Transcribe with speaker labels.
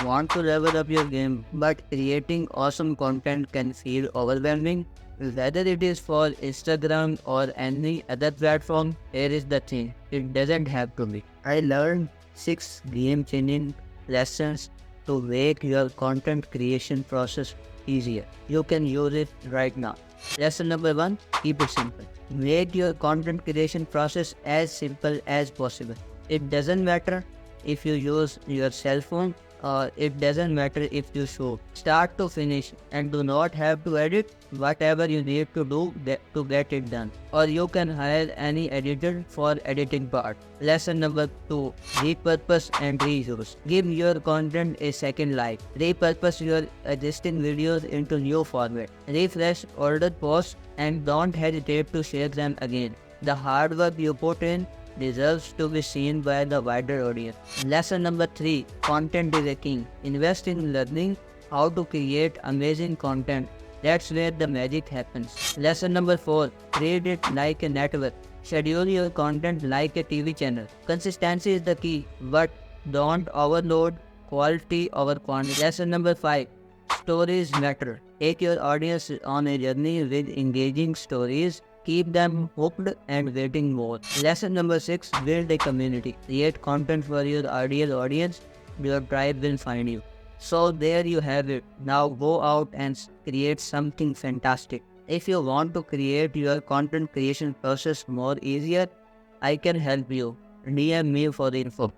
Speaker 1: Want to level up your game, but creating awesome content can feel overwhelming? Whether it is for Instagram or any other platform, here is the thing, it doesn't have to be. I learned 6 game-changing lessons to make your content creation process easier. You can use it right now. Lesson number 1, keep it simple. Make your content creation process as simple as possible. It doesn't matter if you use your cell phone, or it doesn't matter if you show start to finish and do not have to edit whatever you need to do to get it done, or you can hire any editor for editing part. Lesson number 2, repurpose and reuse. Give your content a second life. Repurpose your existing videos into new format. Refresh older posts and don't hesitate to share them again. The hard work you put in deserves to be seen by the wider audience. Lesson number 3, content is a king. Invest in learning how to create amazing content. That's where the magic happens. Lesson number 4, treat it like a network. Schedule your content like a TV channel. Consistency is the key, but don't overload quality over quantity. Lesson number 5, stories matter. Take your audience on a journey with engaging stories. Keep them hooked and waiting more. Lesson number 6, build a community. Create content for your ideal audience. Your tribe will find you. So there you have it. Now go out and create something fantastic. If you want to create your content creation process more easier, I can help you. DM me for the info.